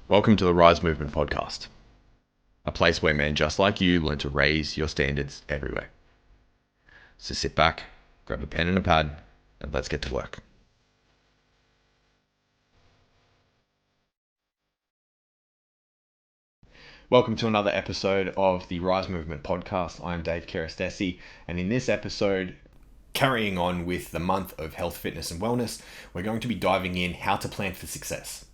Welcome to the RYSE Movement podcast, a place where men just like you learn to raise your standards everywhere. So sit back, grab a pen and a pad, and let's get to work. Welcome to another episode of the RYSE Movement podcast. I'm Dave R.Y.S.E, and in this episode, carrying on with the month of health, fitness, and wellness, we're going to be diving in how to plan for success.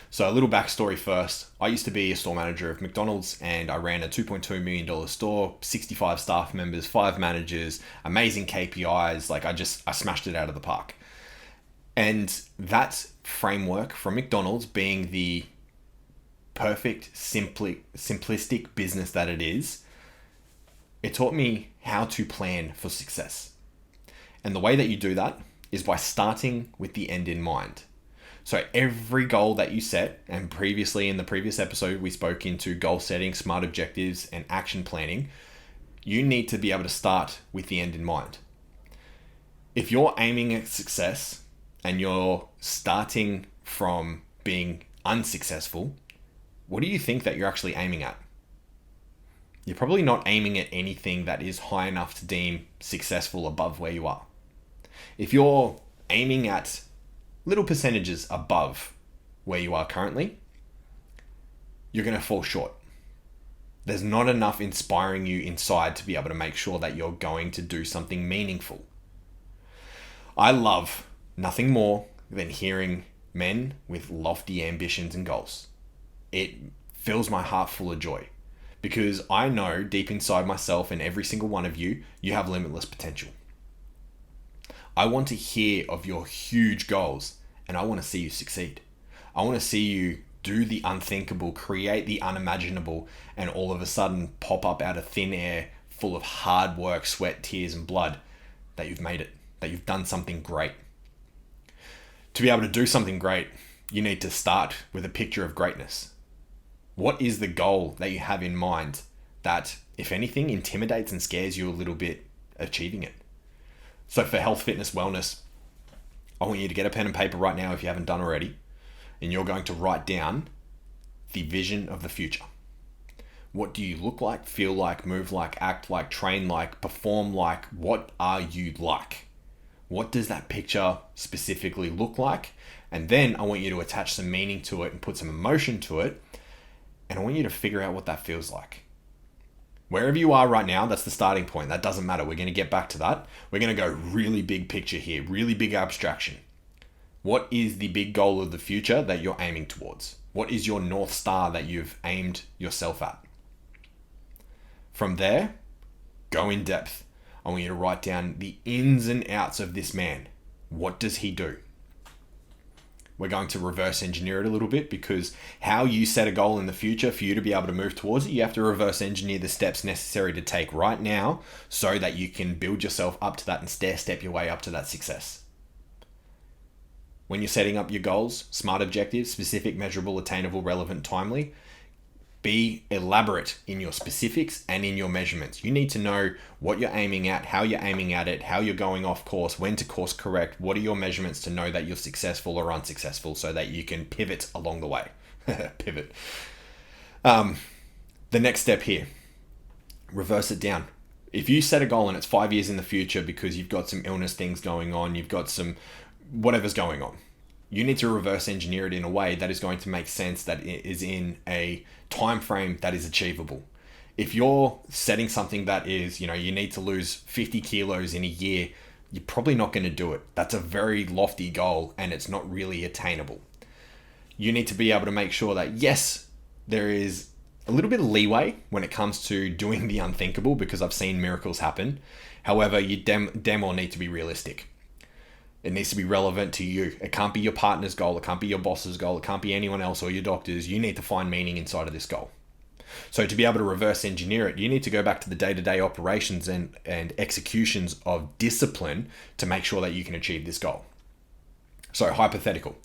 So a little backstory first. I used to be a store manager of McDonald's and I ran a $2.2 million store, 65 staff members, 5 managers, amazing KPIs. I smashed it out of the park. And that framework from McDonald's being the perfect, simplistic business that it is, it taught me how to plan for success. And the way that you do that is by starting with the end in mind. So every goal that you set, and previously in the previous episode, we spoke into goal setting, smart objectives, and action planning, you need to be able to start with the end in mind. If you're aiming at success and you're starting from being unsuccessful, what do you think that you're actually aiming at? You're probably not aiming at anything that is high enough to deem successful above where you are. If you're aiming at little percentages above where you are currently, you're going to fall short. There's not enough inspiring you inside to be able to make sure that you're going to do something meaningful. I love nothing more than hearing men with lofty ambitions and goals. It fills my heart full of joy because I know deep inside myself and every single one of you, you have limitless potential. I want to hear of your huge goals and I want to see you succeed. I want to see you do the unthinkable, create the unimaginable, and all of a sudden pop up out of thin air full of hard work, sweat, tears, and blood that you've made it, that you've done something great. To be able to do something great, you need to start with a picture of greatness. What is the goal that you have in mind that, if anything, intimidates and scares you a little bit achieving it? So for health, fitness, wellness, I want you to get a pen and paper right now if you haven't done already, and you're going to write down the vision of the future. What do you look like, feel like, move like, act like, train like, perform like? What are you like? What does that picture specifically look like? And then I want you to attach some meaning to it and put some emotion to it, and I want you to figure out what that feels like. Wherever you are right now, that's the starting point. That doesn't matter. We're going to get back to that. We're going to go really big picture here, really big abstraction. What is the big goal of the future that you're aiming towards? What is your North Star that you've aimed yourself at? From there, go in depth. I want you to write down the ins and outs of this man. What does he do? We're going to reverse engineer it a little bit because how you set a goal in the future for you to be able to move towards it, you have to reverse engineer the steps necessary to take right now so that you can build yourself up to that and stair step your way up to that success. When you're setting up your goals, smart objectives, specific, measurable, attainable, relevant, timely, be elaborate in your specifics and in your measurements. You need to know what you're aiming at, how you're aiming at it, how you're going off course, when to course correct, what are your measurements to know that you're successful or unsuccessful so that you can pivot along the way. Pivot. The next step here, reverse it down. If you set a goal and it's 5 years in the future because you've got some illness things going on, you've got some whatever's going on, you need to reverse engineer it in a way that is going to make sense, that it is in a time frame that is achievable. If you're setting something that is, you need to lose 50 kilos in a year, you're probably not going to do it. That's a very lofty goal and it's not really attainable. You need to be able to make sure that, yes, there is a little bit of leeway when it comes to doing the unthinkable because I've seen miracles happen. However, you damn well need to be realistic. It needs to be relevant to you. It can't be your partner's goal. It can't be your boss's goal. It can't be anyone else or your doctor's. You need to find meaning inside of this goal. So to be able to reverse engineer it, you need to go back to the day-to-day operations and executions of discipline to make sure that you can achieve this goal. So hypothetical.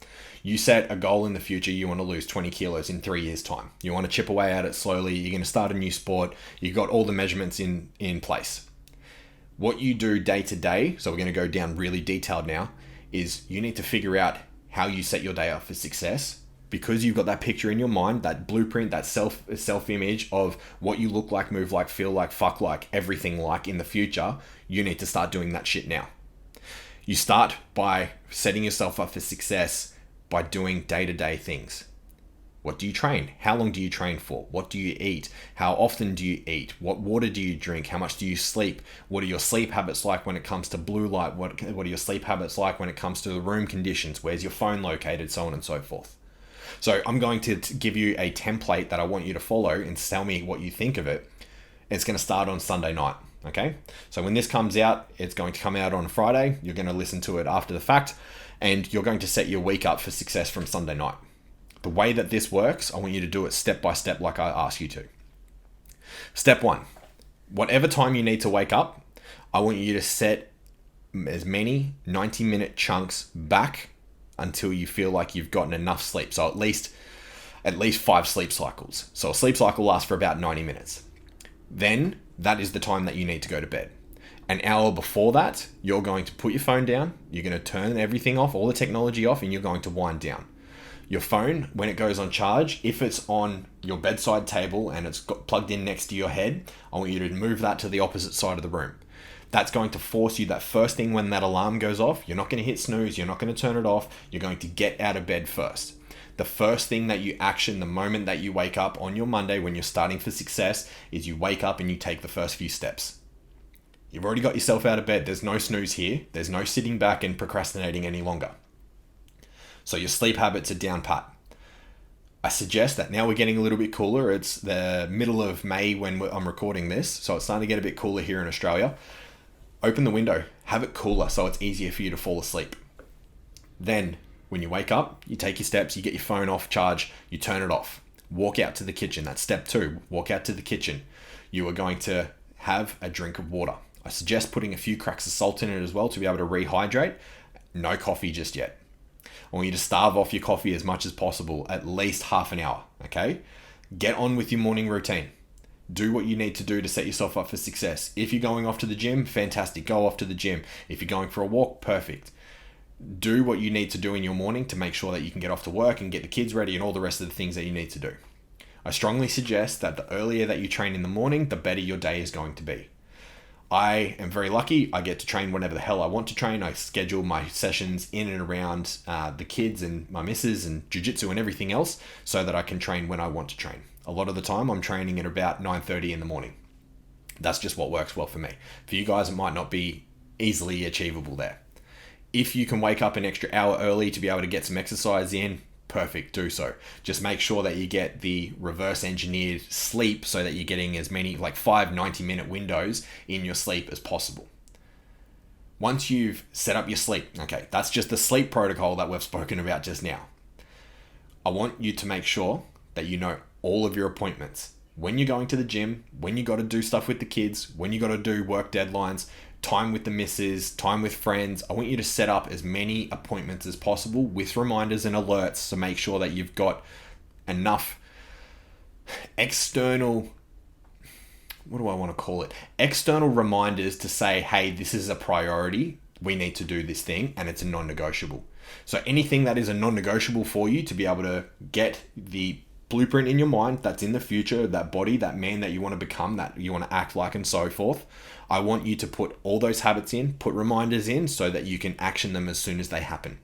You set a goal in the future. You want to lose 20 kilos in 3 years' time. You want to chip away at it slowly. You're going to start a new sport. You've got all the measurements in place. What you do day to day, so we're going to go down really detailed now, is you need to figure out how you set your day up for success because you've got that picture in your mind, that blueprint, that self-image of what you look like, move like, feel like, fuck like, everything like in the future, you need to start doing that shit now. You start by setting yourself up for success by doing day-to-day things. What do you train? How long do you train for? What do you eat? How often do you eat? What water do you drink? How much do you sleep? What are your sleep habits like when it comes to blue light? What are your sleep habits like when it comes to the room conditions? Where's your phone located? So on and so forth. So I'm going to give you a template that I want you to follow and tell me what you think of it. It's going to start on Sunday night. Okay. So when this comes out, it's going to come out on Friday. You're going to listen to it after the fact, and you're going to set your week up for success from Sunday night. The way that this works, I want you to do it step by step like I ask you to. Step 1, whatever time you need to wake up, I want you to set as many 90-minute chunks back until you feel like you've gotten enough sleep. So at least 5 sleep cycles. So a sleep cycle lasts for about 90 minutes. Then that is the time that you need to go to bed. An hour before that, you're going to put your phone down, you're going to turn everything off, all the technology off, and you're going to wind down. Your phone, when it goes on charge, if it's on your bedside table and it's got plugged in next to your head, I want you to move that to the opposite side of the room. That's going to force you that first thing when that alarm goes off, you're not going to hit snooze, you're not going to turn it off, you're going to get out of bed first. The first thing that you action the moment that you wake up on your Monday when you're starting for success is you wake up and you take the first few steps. You've already got yourself out of bed. There's no snooze here. There's no sitting back and procrastinating any longer. So your sleep habits are down pat. I suggest that now we're getting a little bit cooler. It's the middle of May when I'm recording this, so it's starting to get a bit cooler here in Australia. Open the window, have it cooler so it's easier for you to fall asleep. Then, when you wake up, you take your steps, you get your phone off charge, you turn it off. Walk out to the kitchen. That's step 2. Walk out to the kitchen. You are going to have a drink of water. I suggest putting a few cracks of salt in it as well to be able to rehydrate. No coffee just yet. I want you to starve off your coffee as much as possible, at least half an hour, okay? Get on with your morning routine. Do what you need to do to set yourself up for success. If you're going off to the gym, fantastic, go off to the gym. If you're going for a walk, perfect. Do what you need to do in your morning to make sure that you can get off to work and get the kids ready and all the rest of the things that you need to do. I strongly suggest that the earlier that you train in the morning, the better your day is going to be. I am very lucky. I get to train whenever the hell I want to train. I schedule my sessions in and around the kids and my missus and jiu-jitsu and everything else so that I can train when I want to train. A lot of the time I'm training at about 9:30 in the morning. That's just what works well for me. For you guys, it might not be easily achievable there. If you can wake up an extra hour early to be able to get some exercise in, perfect, do so. Just make sure that you get the reverse engineered sleep so that you're getting as many, like 5 90-minute windows in your sleep as possible. Once you've set up your sleep, okay, that's just the sleep protocol that we've spoken about just now. I want you to make sure that you know all of your appointments. When you're going to the gym, when you got to do stuff with the kids, when you got to do work deadlines, time with the missus, time with friends. I want you to set up as many appointments as possible with reminders and alerts to make sure that you've got enough external reminders to say, hey, this is a priority. We need to do this thing and it's a non-negotiable. So anything that is a non-negotiable for you to be able to get the blueprint in your mind that's in the future, that body, that man that you want to become, that you want to act like and so forth, I want you to put all those habits in, put reminders in so that you can action them as soon as they happen.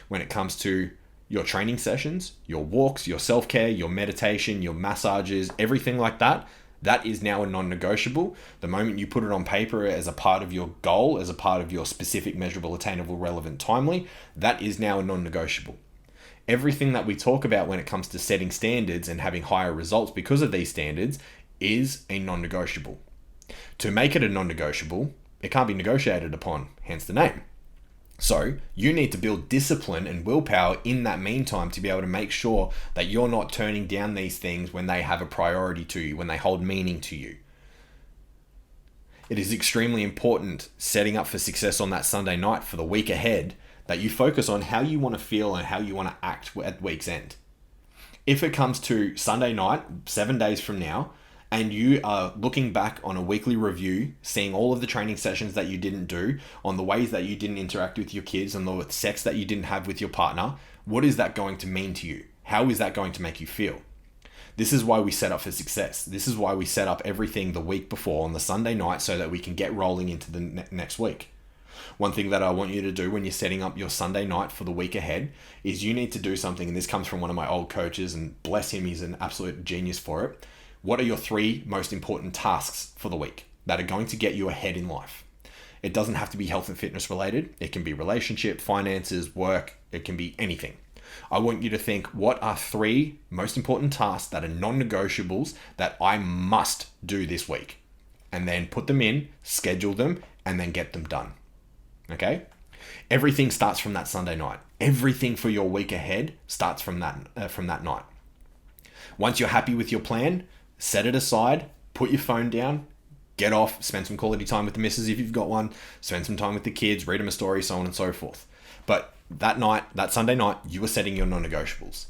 When it comes to your training sessions, your walks, your self-care, your meditation, your massages, everything like that, that is now a non-negotiable. The moment you put it on paper as a part of your goal, as a part of your specific, measurable, attainable, relevant, timely, that is now a non-negotiable. Everything that we talk about when it comes to setting standards and having higher results because of these standards is a non-negotiable. To make it a non-negotiable, it can't be negotiated upon, hence the name. So you need to build discipline and willpower in that meantime to be able to make sure that you're not turning down these things when they have a priority to you, when they hold meaning to you. It is extremely important setting up for success on that Sunday night for the week ahead that you focus on how you want to feel and how you want to act at week's end. If it comes to Sunday night, 7 days from now, and you are looking back on a weekly review, seeing all of the training sessions that you didn't do, on the ways that you didn't interact with your kids, and the sex that you didn't have with your partner, what is that going to mean to you? How is that going to make you feel? This is why we set up for success. This is why we set up everything the week before on the Sunday night so that we can get rolling into the next week. One thing that I want you to do when you're setting up your Sunday night for the week ahead is you need to do something, and this comes from one of my old coaches, and bless him, he's an absolute genius for it. What are your 3 most important tasks for the week that are going to get you ahead in life? It doesn't have to be health and fitness related. It can be relationship, finances, work. It can be anything. I want you to think, what are 3 most important tasks that are non-negotiables that I must do this week? And then put them in, schedule them, and then get them done. Okay? Everything starts from that Sunday night. Everything for your week ahead starts from that night. Once you're happy with your plan, set it aside, put your phone down, get off, spend some quality time with the missus if you've got one, spend some time with the kids, read them a story, so on and so forth. But that night, that Sunday night, you are setting your non-negotiables.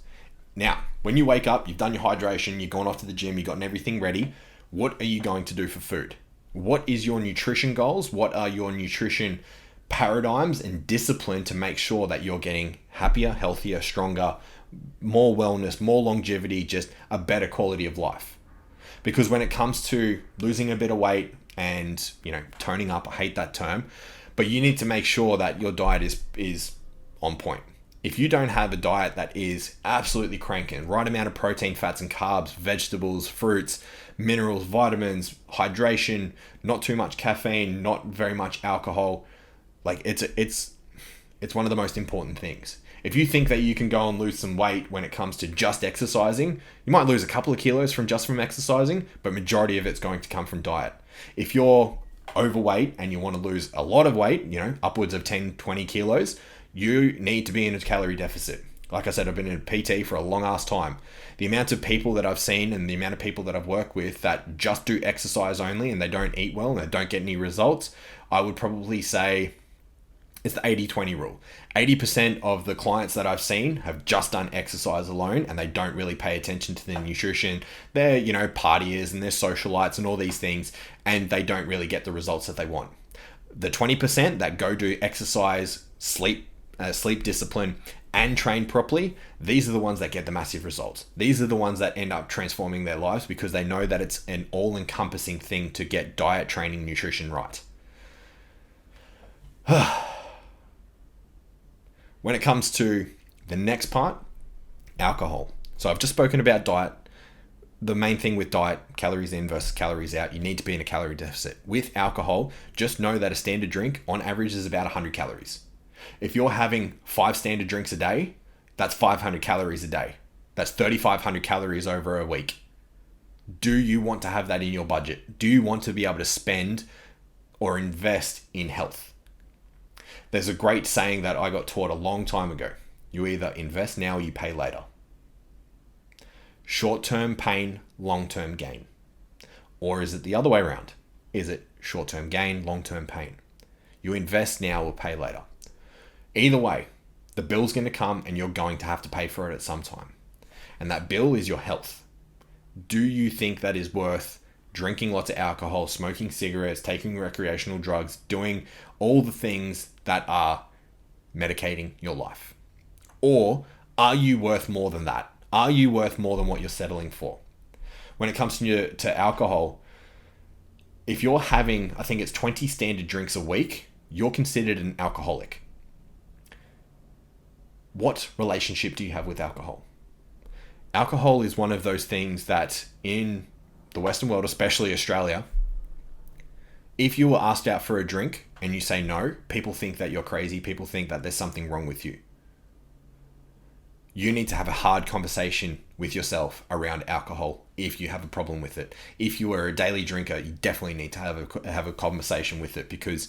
Now, when you wake up, you've done your hydration, you've gone off to the gym, you've gotten everything ready. What are you going to do for food? What is your nutrition goals? What are your nutrition paradigms and discipline to make sure that you're getting happier, healthier, stronger, more wellness, more longevity, just a better quality of life? Because when it comes to losing a bit of weight and, toning up, I hate that term, but you need to make sure that your diet is on point. If you don't have a diet that is absolutely cranking, right amount of protein, fats and carbs, vegetables, fruits, minerals, vitamins, hydration, not too much caffeine, not very much alcohol, it's one of the most important things. If you think that you can go and lose some weight when it comes to just exercising, you might lose a couple of kilos from exercising, but majority of it's going to come from diet. If you're overweight and you want to lose a lot of weight, upwards of 10, 20 kilos, you need to be in a calorie deficit. Like I said, I've been in a PT for a long ass time. The amount of people that I've seen and the amount of people that I've worked with that just do exercise only and they don't eat well and they don't get any results, I would probably say it's the 80-20 rule. 80% of the clients that I've seen have just done exercise alone and they don't really pay attention to their nutrition. They're, partiers and they're socialites and all these things, and they don't really get the results that they want. The 20% that go do exercise, sleep discipline, and train properly, these are the ones that get the massive results. These are the ones that end up transforming their lives because they know that it's an all-encompassing thing to get diet, training, nutrition right. When it comes to the next part, alcohol. So I've just spoken about diet. The main thing with diet, calories in versus calories out, you need to be in a calorie deficit. With alcohol, just know that a standard drink on average is about 100 calories. If you're having 5 standard drinks a day, that's 500 calories a day. That's 3,500 calories over a week. Do you want to have that in your budget? Do you want to be able to spend or invest in health? There's a great saying that I got taught a long time ago. You either invest now or you pay later. Short-term pain, long-term gain. Or is it the other way around? Is it short-term gain, long-term pain? You invest now or pay later. Either way, the bill's going to come and you're going to have to pay for it at some time. And that bill is your health. Do you think that is worth drinking lots of alcohol, smoking cigarettes, taking recreational drugs, doing all the things that are medicating your life? Or are you worth more than that? Are you worth more than what you're settling for? When it comes to alcohol, if you're having, I think it's 20 standard drinks a week, you're considered an alcoholic. What relationship do you have with alcohol? Alcohol is one of those things that in the Western world, especially Australia, if you were asked out for a drink and you say no, people think that you're crazy. People think that there's something wrong with you. You need to have a hard conversation with yourself around alcohol if you have a problem with it. If you are a daily drinker, you definitely need to have a conversation with it because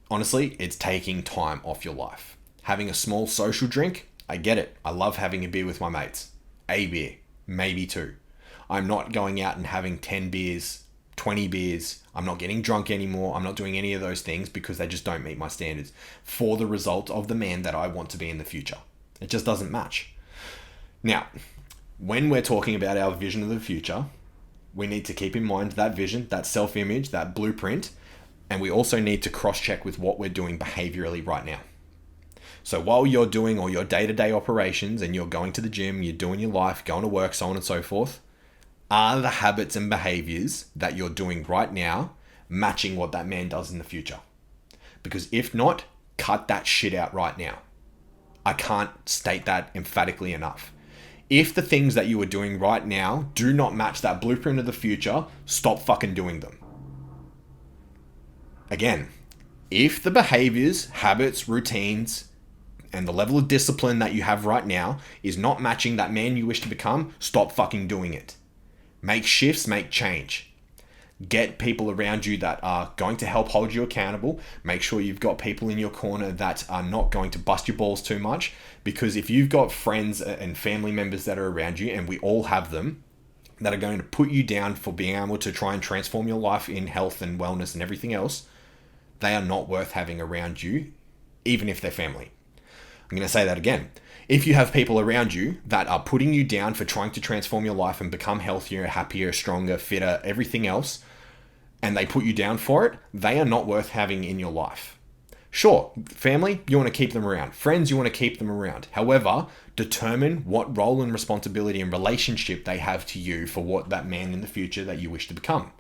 honestly, it's taking time off your life. Having a small social drink, I get it. I love having a beer with my mates. A beer, maybe 2. I'm not going out and having 10 beers, 20 beers. I'm not getting drunk anymore. I'm not doing any of those things because they just don't meet my standards for the result of the man that I want to be in the future. It just doesn't match. Now, when we're talking about our vision of the future, we need to keep in mind that vision, that self-image, that blueprint, and we also need to cross-check with what we're doing behaviorally right now. So while you're doing all your day-to-day operations and you're going to the gym, you're doing your life, going to work, so on and so forth, are the habits and behaviors that you're doing right now matching what that man does in the future? Because if not, cut that shit out right now. I can't state that emphatically enough. If the things that you are doing right now do not match that blueprint of the future, stop fucking doing them. Again, if the behaviors, habits, routines, and the level of discipline that you have right now is not matching that man you wish to become, stop fucking doing it. Make shifts, make change. Get people around you that are going to help hold you accountable. Make sure you've got people in your corner that are not going to bust your balls too much. Because if you've got friends and family members that are around you, and we all have them, that are going to put you down for being able to try and transform your life in health and wellness and everything else, they are not worth having around you, even if they're family. I'm going to say that again. If you have people around you that are putting you down for trying to transform your life and become healthier, happier, stronger, fitter, everything else, and they put you down for it, they are not worth having in your life. Sure, family, you want to keep them around. Friends, you want to keep them around. However, determine what role and responsibility and relationship they have to you for what that man in the future that you wish to become.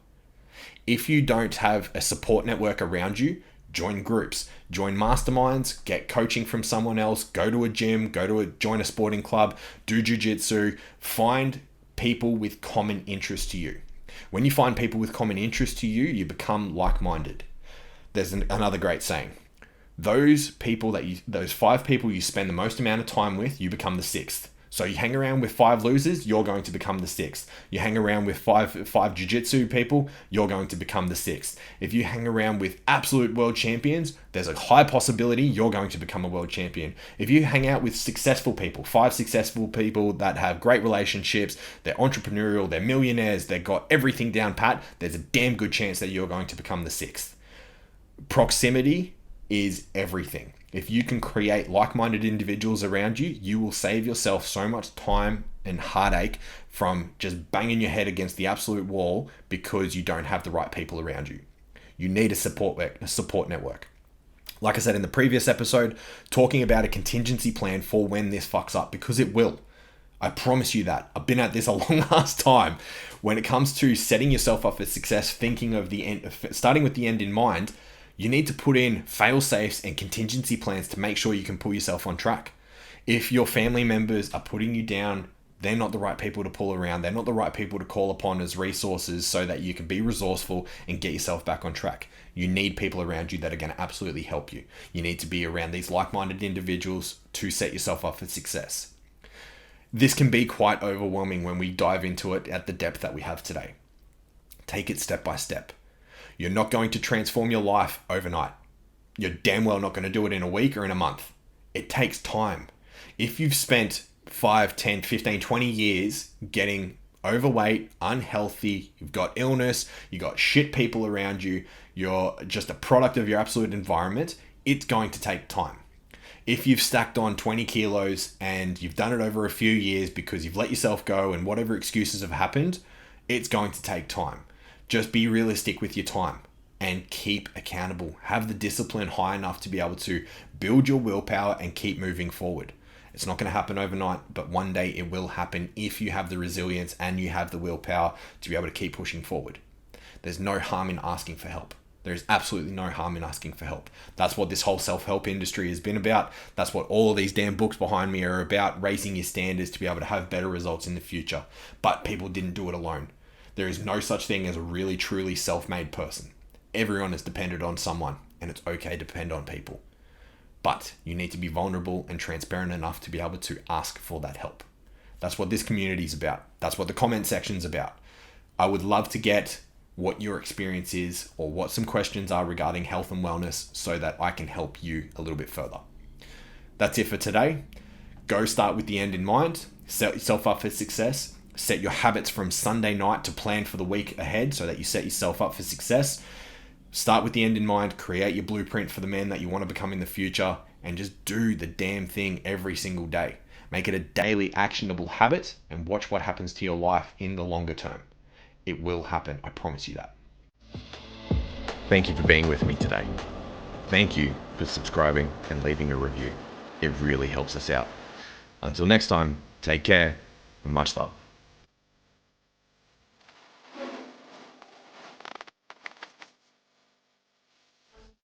If you don't have a support network around you, join groups, join masterminds, get coaching from someone else, go to a gym, join a sporting club, do jiu-jitsu, find people with common interest to you. When you find people with common interest to you, you become like-minded. There's another great saying. Those 5 people you spend the most amount of time with, you become the 6th. So you hang around with 5 losers, you're going to become the 6th. You hang around with five jiu-jitsu people, you're going to become the 6th. If you hang around with absolute world champions, there's a high possibility you're going to become a world champion. If you hang out with successful people, 5 successful people that have great relationships, they're entrepreneurial, they're millionaires, they've got everything down pat, there's a damn good chance that you're going to become the 6th. Proximity is everything. If you can create like-minded individuals around you, you will save yourself so much time and heartache from just banging your head against the absolute wall because you don't have the right people around you. You need a support network. Like I said in the previous episode, talking about a contingency plan for when this fucks up, because it will. I promise you that. I've been at this a long ass time. When it comes to setting yourself up for success, thinking of the end, starting with the end in mind, you need to put in fail-safes and contingency plans to make sure you can pull yourself on track. If your family members are putting you down, they're not the right people to pull around. They're not the right people to call upon as resources so that you can be resourceful and get yourself back on track. You need people around you that are going to absolutely help you. You need to be around these like-minded individuals to set yourself up for success. This can be quite overwhelming when we dive into it at the depth that we have today. Take it step by step. You're not going to transform your life overnight. You're damn well not going to do it in a week or in a month. It takes time. If you've spent 5, 10, 15, 20 years getting overweight, unhealthy, you've got illness, you've got shit people around you, you're just a product of your absolute environment, it's going to take time. If you've stacked on 20 kilos and you've done it over a few years because you've let yourself go and whatever excuses have happened, it's going to take time. Just be realistic with your time and keep accountable. Have the discipline high enough to be able to build your willpower and keep moving forward. It's not going to happen overnight, but one day it will happen if you have the resilience and you have the willpower to be able to keep pushing forward. There's no harm in asking for help. There's absolutely no harm in asking for help. That's what this whole self-help industry has been about. That's what all of these damn books behind me are about, raising your standards to be able to have better results in the future. But people didn't do it alone. There is no such thing as a really, truly self-made person. Everyone is dependent on someone, and it's okay to depend on people. But you need to be vulnerable and transparent enough to be able to ask for that help. That's what this community is about. That's what the comment section's about. I would love to get what your experience is or what some questions are regarding health and wellness so that I can help you a little bit further. That's it for today. Go start with the end in mind. Set yourself up for success. Set your habits from Sunday night to plan for the week ahead so that you set yourself up for success. Start with the end in mind. Create your blueprint for the man that you want to become in the future and just do the damn thing every single day. Make it a daily actionable habit and watch what happens to your life in the longer term. It will happen. I promise you that. Thank you for being with me today. Thank you for subscribing and leaving a review. it really helps us out. Until next time, take care and much love.